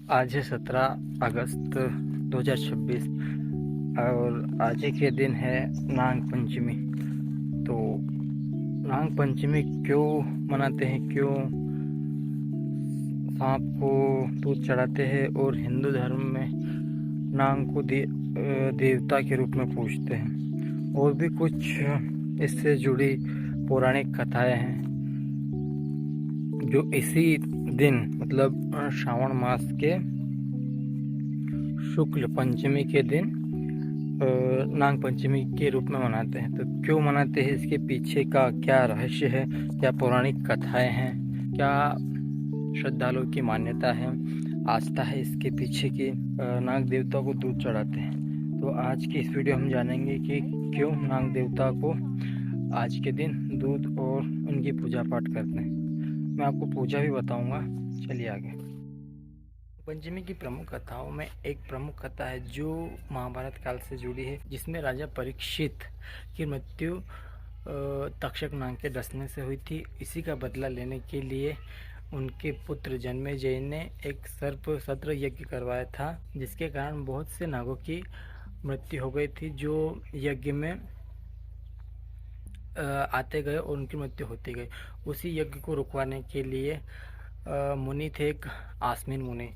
आज है 17 अगस्त 2026 और आज ही के दिन है नाग पंचमी। तो नाग पंचमी क्यों मनाते हैं, क्यों सांप को दूध चढ़ाते हैं और हिंदू धर्म में नाग को देवता के रूप में पूजते हैं, और भी कुछ इससे जुड़ी पौराणिक कथाएं हैं जो इसी दिन मतलब श्रावण मास के शुक्ल पंचमी के दिन नाग पंचमी के रूप में मनाते हैं। तो क्यों मनाते हैं, इसके पीछे का क्या रहस्य है, क्या पौराणिक कथाएं हैं, क्या श्रद्धालुओं की मान्यता है, आस्था है इसके पीछे की नाग देवता को दूध चढ़ाते हैं। तो आज की इस वीडियो हम जानेंगे कि क्यों नाग देवता को आज के दिन दूध और उनकी पूजा पाठ करते हैं। मैं आपको पूजा भी बताऊंगा, चलिए आगे। पंचमी की प्रमुख कथाओं में एक प्रमुख कथा है जो महाभारत काल से जुड़ी है, जिसमें राजा परीक्षित की मृत्यु तक्षक नाग के डसने से हुई थी। इसी का बदला लेने के लिए उनके पुत्र जन्मेजय ने एक सर्प सत्र यज्ञ करवाया था, जिसके कारण बहुत से नागों की मृत्यु हो गई थी जो यज्ञ में आते गए और उनकी मृत्यु होती गई। उसी यज्ञ को रुकवाने के लिए मुनि थे, एक आसमीन मुनि,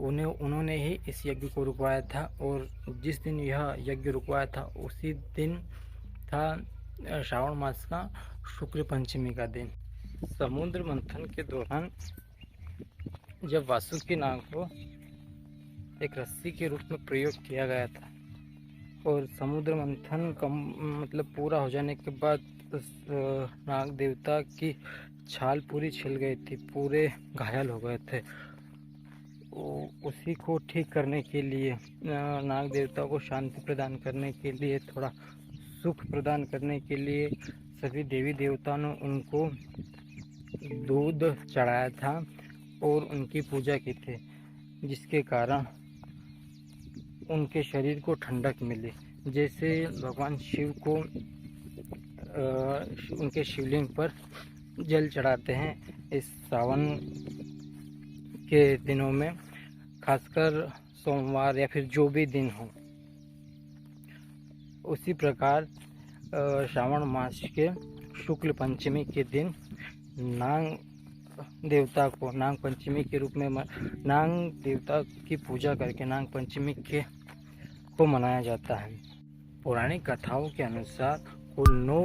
उन्होंने ही इस यज्ञ को रुकवाया था। और जिस दिन यह यज्ञ रुकवाया था उसी दिन था श्रावण मास का शुक्ल पंचमी का दिन। समुद्र मंथन के दौरान जब वासुकी नाग को एक रस्सी के रूप में प्रयोग किया गया था और समुद्र मंथन मतलब पूरा हो जाने के बाद नाग देवता की छाल पूरी छिल गई थी, पूरे घायल हो गए थे। उसी को ठीक करने के लिए, नाग देवता को शांति प्रदान करने के लिए, थोड़ा सुख प्रदान करने के लिए सभी देवी देवताओं ने उनको दूध चढ़ाया था और उनकी पूजा की थी, जिसके कारण उनके शरीर को ठंडक मिली। जैसे भगवान शिव को उनके शिवलिंग पर जल चढ़ाते हैं इस सावन के दिनों में, खासकर सोमवार या फिर जो भी दिन हो, उसी प्रकार श्रावण मास के शुक्ल पंचमी के दिन नाग देवता को नाग पंचमी के रूप में नाग देवता की पूजा करके नाग पंचमी को मनाया जाता है। पौराणिक कथाओं के अनुसार कुल 9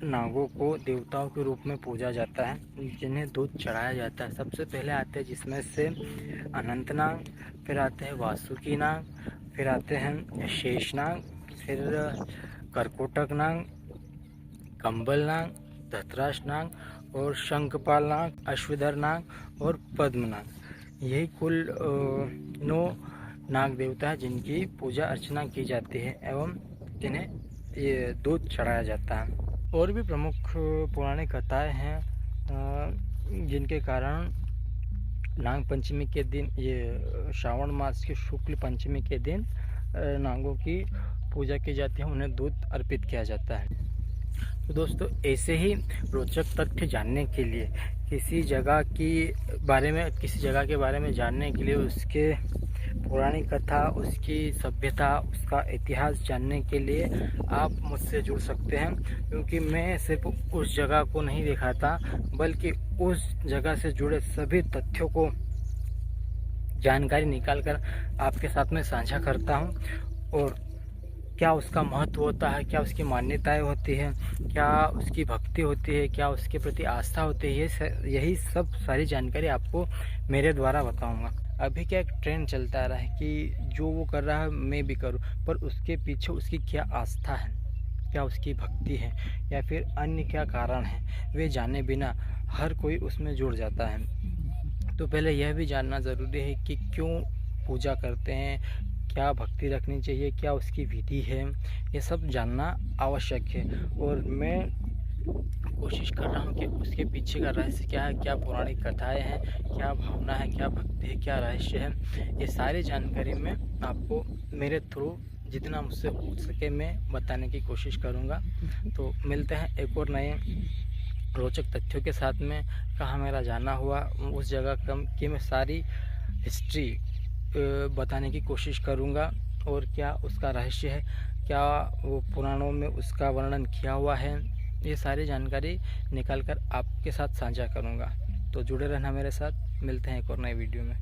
नागों को देवताओं के रूप में पूजा जाता है, जिन्हें दूध चढ़ाया जाता है। सबसे पहले आते हैं जिसमें से अनंत नाग, फिर आते हैं वासुकी नाग, फिर आते हैं शेष नाग, फिर करकोटक नाग, कंबल नाग, धतराज नाग और शंखपाल नाग, अश्वधर नाग और पद्म नाग। यही कुल 9 नाग देवता है जिनकी पूजा अर्चना की जाती है एवं जिन्हें ये दूध चढ़ाया जाता है। और भी प्रमुख पौराणिक कथाएं हैं जिनके कारण नाग पंचमी के दिन, ये श्रावण मास के शुक्ल पंचमी के दिन नागों की पूजा की जाती है, उन्हें दूध अर्पित किया जाता है। तो दोस्तों, ऐसे ही रोचक तथ्य जानने के लिए, किसी जगह के बारे में जानने के लिए, उसके पौराणिक कथा, उसकी सभ्यता, उसका इतिहास जानने के लिए आप मुझसे जुड़ सकते हैं, क्योंकि मैं सिर्फ उस जगह को नहीं दिखाता बल्कि उस जगह से जुड़े सभी तथ्यों को जानकारी निकालकर आपके साथ में साझा करता हूं। और क्या उसका महत्व होता है, क्या उसकी मान्यताएं होती है, क्या उसकी भक्ति होती है, क्या उसके प्रति आस्था होती है, यही सब सारी जानकारी आपको मेरे द्वारा बताऊंगा। अभी क्या एक ट्रेंड चलता आ रहा है कि जो वो कर रहा है मैं भी करूं, पर उसके पीछे उसकी क्या आस्था है, क्या उसकी भक्ति है या फिर अन्य क्या कारण है, वे जाने बिना हर कोई उसमें जुड़ जाता है। तो पहले यह भी जानना ज़रूरी है कि क्यों पूजा करते हैं, क्या भक्ति रखनी चाहिए, क्या उसकी विधि है, ये सब जानना आवश्यक है। और मैं कोशिश कर रहा हूँ कि उसके पीछे का रहस्य क्या है, क्या पौराणिक कथाएं हैं, क्या भावना है, क्या भक्ति है, क्या रहस्य है, ये सारी जानकारी मैं आपको मेरे थ्रू जितना मुझसे हो सके मैं बताने की कोशिश करूँगा। तो मिलते हैं एक और नए रोचक तथ्यों के साथ में। कहाँ मेरा जाना हुआ, उस जगह की मैं सारी हिस्ट्री बताने की कोशिश करूँगा, और क्या उसका रहस्य है, क्या वो पुराणों में उसका वर्णन किया हुआ है, ये सारी जानकारी निकाल कर आपके साथ साझा करूँगा। तो जुड़े रहना मेरे साथ, मिलते हैं एक और नए वीडियो में।